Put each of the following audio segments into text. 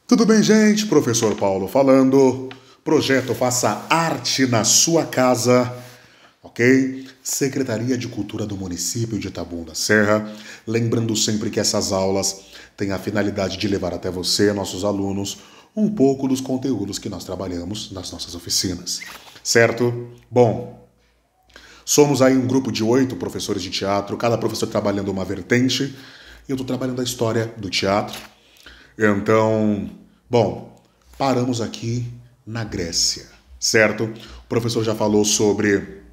Tudo bem, gente? Professor Paulo falando. Projeto Faça Arte na Sua Casa, ok? Secretaria de Cultura do município de Itabuna da Serra. Lembrando sempre que essas aulas têm a finalidade de levar até você, nossos alunos, um pouco dos conteúdos que nós trabalhamos nas nossas oficinas, certo? Bom, somos aí um grupo de 8 professores de teatro, cada professor trabalhando uma vertente. Eu estou trabalhando a história do teatro. Então, bom, paramos aqui na Grécia, certo? O professor já falou sobre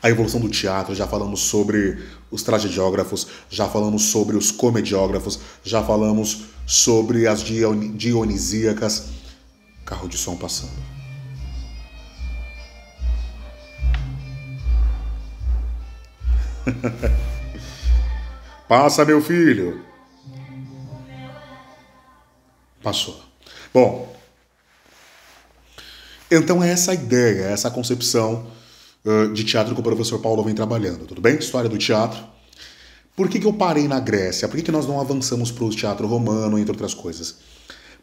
a evolução do teatro, já falamos sobre os tragediógrafos, já falamos sobre os comediógrafos, já falamos sobre as dionisíacas. Carro de som passando. Passa, meu filho. Passou. Bom, então é essa ideia, é essa concepção de teatro que o professor Paulo vem trabalhando, tudo bem? História do teatro. Por que eu parei na Grécia? Por que nós não avançamos para o teatro romano, entre outras coisas?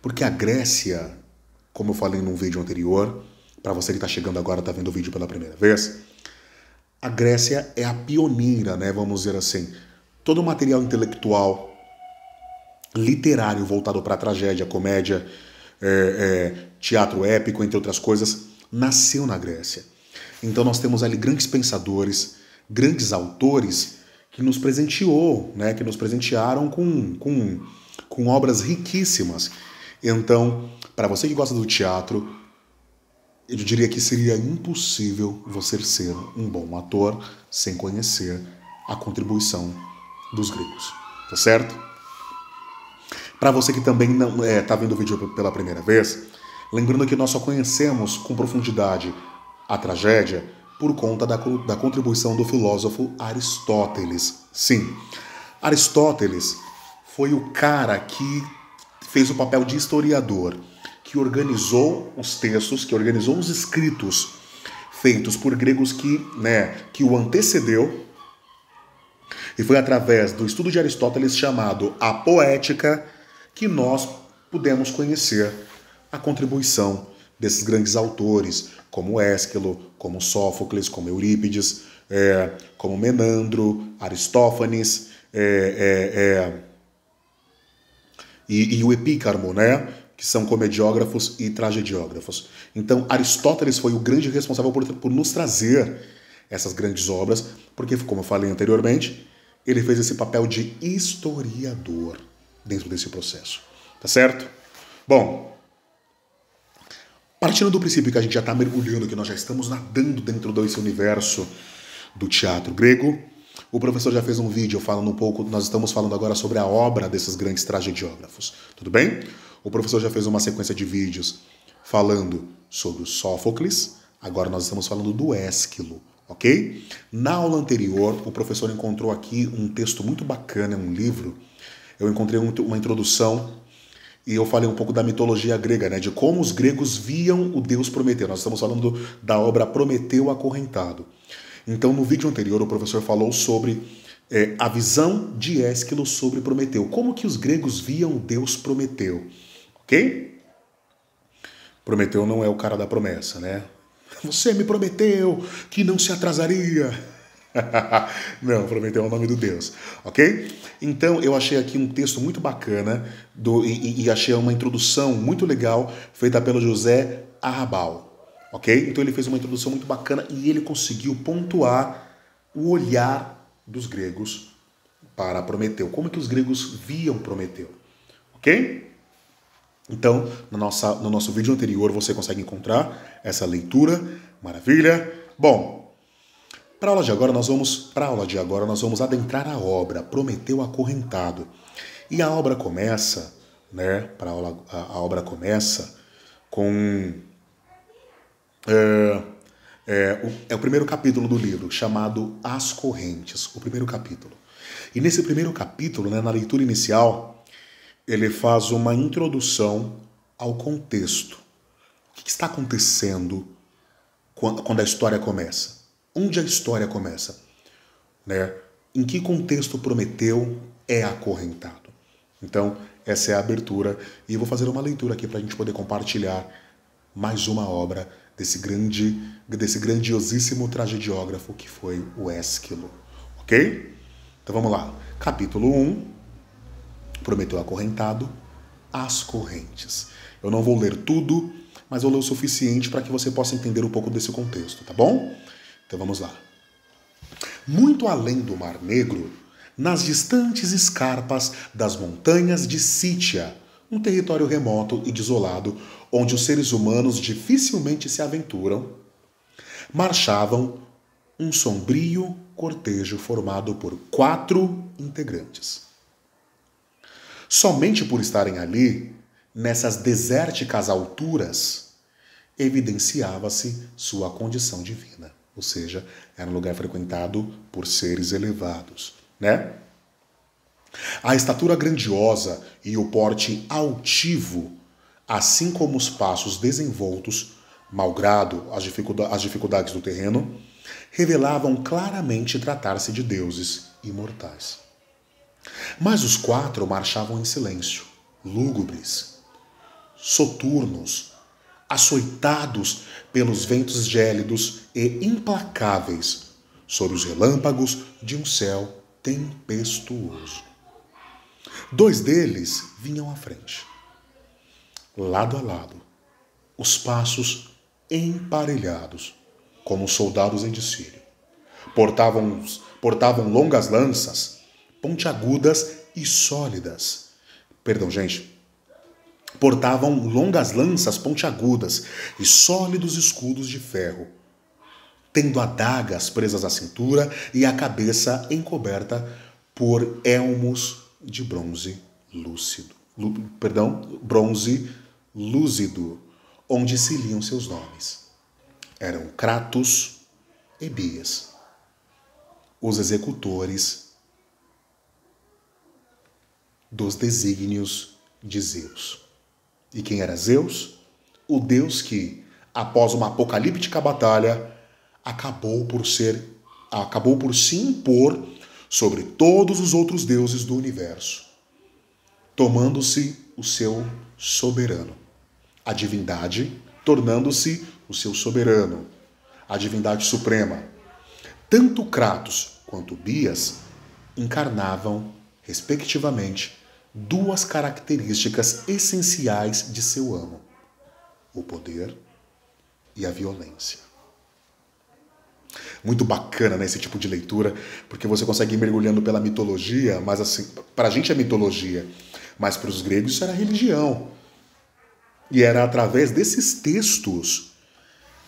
Porque a Grécia, como eu falei num vídeo anterior, para você que está chegando agora, está vendo o vídeo pela primeira vez, a Grécia é a pioneira, né? Vamos dizer assim. Todo o material intelectual, literário voltado para a tragédia, comédia, teatro épico, entre outras coisas, nasceu na Grécia. Então nós temos ali grandes pensadores, grandes autores que nos presenteou, né, que nos presentearam com obras riquíssimas. Então, para você que gosta do teatro, eu diria que seria impossível você ser um bom ator sem conhecer a contribuição dos gregos, tá certo? Para você que também não está vendo o vídeo pela primeira vez, lembrando que nós só conhecemos com profundidade a tragédia por conta da contribuição do filósofo Aristóteles. Sim, Aristóteles foi o cara que fez o papel de historiador, que organizou os textos, que organizou os escritos feitos por gregos que o antecedeu, e foi através do estudo de Aristóteles chamado A Poética que nós pudemos conhecer a contribuição desses grandes autores, como Ésquilo, como Sófocles, como Eurípides, como Menandro, Aristófanes e o Epícarmo, né? Que são comediógrafos e tragediógrafos. Então, Aristóteles foi o grande responsável por nos trazer essas grandes obras, porque, como eu falei anteriormente, ele fez esse papel de historiador dentro desse processo. Tá certo? Bom, partindo do princípio que a gente já está mergulhando, que nós já estamos nadando dentro desse universo do teatro grego, o professor já fez um vídeo falando um pouco, nós estamos falando agora sobre a obra desses grandes tragediógrafos. Tudo bem? O professor já fez uma sequência de vídeos falando sobre o Sófocles, agora nós estamos falando do Ésquilo, ok? Na aula anterior, o professor encontrou aqui um texto muito bacana, um livro. Eu encontrei uma introdução e eu falei um pouco da mitologia grega, né? De como os gregos viam o deus Prometeu. Nós estamos falando da obra Prometeu Acorrentado. Então, no vídeo anterior, o professor falou sobre a visão de Ésquilo sobre Prometeu. Como que os gregos viam o deus Prometeu, ok? Prometeu não é o cara da promessa, né? Você me prometeu que não se atrasaria. Não, Prometeu é o nome do Deus, ok? Então eu achei aqui um texto muito bacana e achei uma introdução muito legal feita pelo José Arrabal, ok? Então ele fez uma introdução muito bacana e ele conseguiu pontuar o olhar dos gregos para Prometeu. Como que os gregos viam Prometeu, ok? Então, no nosso vídeo anterior você consegue encontrar essa leitura, maravilha? Bom, para a aula de agora nós vamos adentrar a obra Prometeu Acorrentado. E a obra começa, né? A obra começa com o primeiro capítulo do livro, chamado As Correntes, o primeiro capítulo. E nesse primeiro capítulo, né, na leitura inicial, ele faz uma introdução ao contexto. O que está acontecendo quando a história começa? Onde a história começa? Né? Em que contexto Prometeu é acorrentado? Então, essa é a abertura e eu vou fazer uma leitura aqui para a gente poder compartilhar mais uma obra desse grandiosíssimo tragediógrafo que foi o Ésquilo, ok? Então vamos lá. Capítulo 1, Prometeu acorrentado, as correntes. Eu não vou ler tudo, mas vou ler o suficiente para que você possa entender um pouco desse contexto, tá bom? Então vamos lá. Muito além do Mar Negro, nas distantes escarpas das montanhas de Sítia, um território remoto e desolado, onde os seres humanos dificilmente se aventuram, marchavam um sombrio cortejo formado por 4 integrantes. Somente por estarem ali, nessas desérticas alturas, evidenciava-se sua condição divina. Ou seja, era um lugar frequentado por seres elevados, né? A estatura grandiosa e o porte altivo, assim como os passos desenvoltos, malgrado as dificuldades do terreno, revelavam claramente tratar-se de deuses imortais. Mas os 4 marchavam em silêncio, lúgubres, soturnos, açoitados pelos ventos gélidos e implacáveis, sob os relâmpagos de um céu tempestuoso. 2 deles vinham à frente, lado a lado, os passos emparelhados, como soldados em desfile. Portavam longas lanças, pontiagudas e sólidas. Portavam longas lanças pontiagudas e sólidos escudos de ferro, tendo adagas presas à cintura e a cabeça encoberta por elmos de bronze lúcido, onde se liam seus nomes. Eram Kratos e Bias, os executores dos desígnios de Zeus. E quem era Zeus? O deus que, após uma apocalíptica batalha, acabou por se impor sobre todos os outros deuses do universo, tomando-se o seu soberano. A divindade tornando-se o seu soberano, a divindade suprema. Tanto Kratos quanto Bias encarnavam, respectivamente, 2 características essenciais de seu amo: o poder e a violência. Muito bacana, né, esse tipo de leitura, porque você consegue ir mergulhando pela mitologia, mas assim, para a gente é mitologia, mas para os gregos isso era religião. E era através desses textos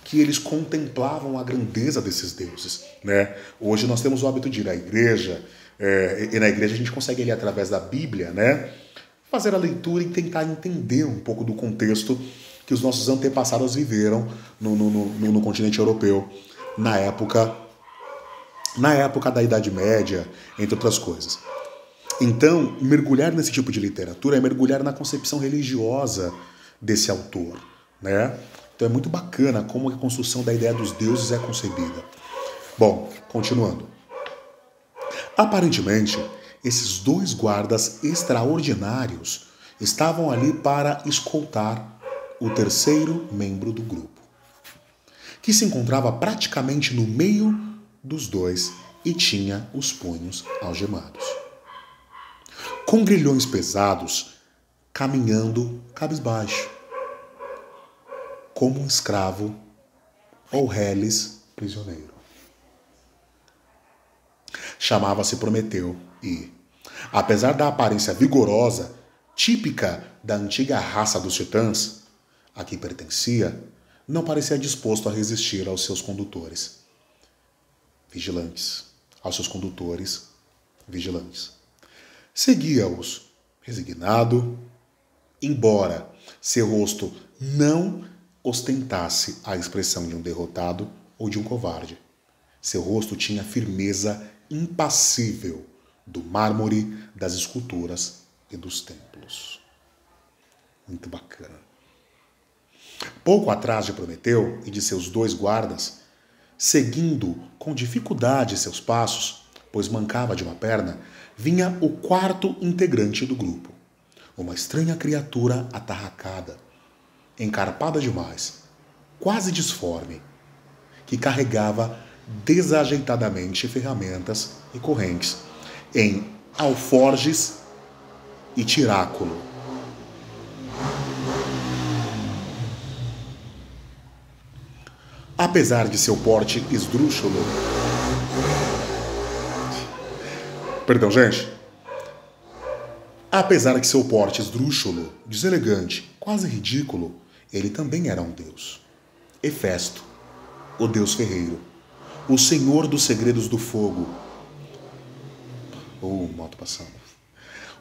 que eles contemplavam a grandeza desses deuses, né? Hoje nós temos o hábito de ir à igreja, e na igreja a gente consegue ir através da Bíblia, né? Fazer a leitura e tentar entender um pouco do contexto que os nossos antepassados viveram no continente europeu, na época da Idade Média, entre outras coisas. Então, mergulhar nesse tipo de literatura é mergulhar na concepção religiosa desse autor, né? Então é muito bacana como a construção da ideia dos deuses é concebida. Bom, continuando. Aparentemente, esses 2 guardas extraordinários estavam ali para escoltar o terceiro membro do grupo, que se encontrava praticamente no meio dos 2 e tinha os punhos algemados. Com grilhões pesados, caminhando cabisbaixo, como um escravo ou reles prisioneiro. Chamava-se Prometeu e, apesar da aparência vigorosa, típica da antiga raça dos titãs, a que pertencia, não parecia disposto a resistir aos seus condutores vigilantes. Seguia-os, resignado, embora seu rosto não ostentasse a expressão de um derrotado ou de um covarde. Seu rosto tinha a firmeza impassível do mármore das esculturas e dos templos. Muito bacana. Pouco atrás de Prometeu e de seus 2 guardas, seguindo com dificuldade seus passos, pois mancava de uma perna, vinha o 4º integrante do grupo, uma estranha criatura atarracada, encarpada demais, quase disforme, que carregava desajeitadamente ferramentas e correntes em alforjes e tiráculo. Apesar de seu porte esdrúxulo... Perdão, gente. Apesar de seu porte esdrúxulo, deselegante, quase ridículo, ele também era um deus. Hefesto, o deus ferreiro, o senhor dos segredos do fogo. Moto passando.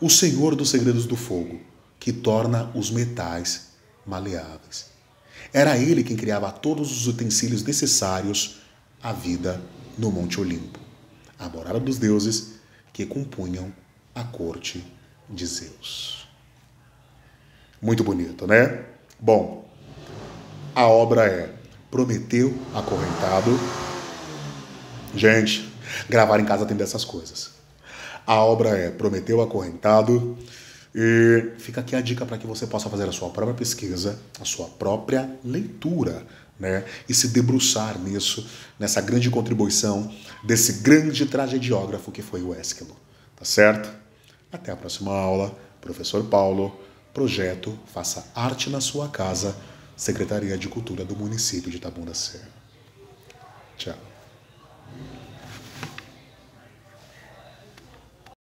O senhor dos segredos do fogo, que torna os metais maleáveis. Era ele quem criava todos os utensílios necessários à vida no Monte Olimpo, a morada dos deuses que compunham a corte de Zeus. Muito bonito, né? Bom, a obra é Prometeu Acorrentado. Gente, gravar em casa tem dessas coisas. A obra é Prometeu Acorrentado. E fica aqui a dica para que você possa fazer a sua própria pesquisa, a sua própria leitura, né? E se debruçar nisso, nessa grande contribuição desse grande tragediógrafo que foi o Ésquilo. Tá certo? Até a próxima aula. Professor Paulo, projeto Faça Arte na Sua Casa, Secretaria de Cultura do município de Taboão da Serra. Tchau.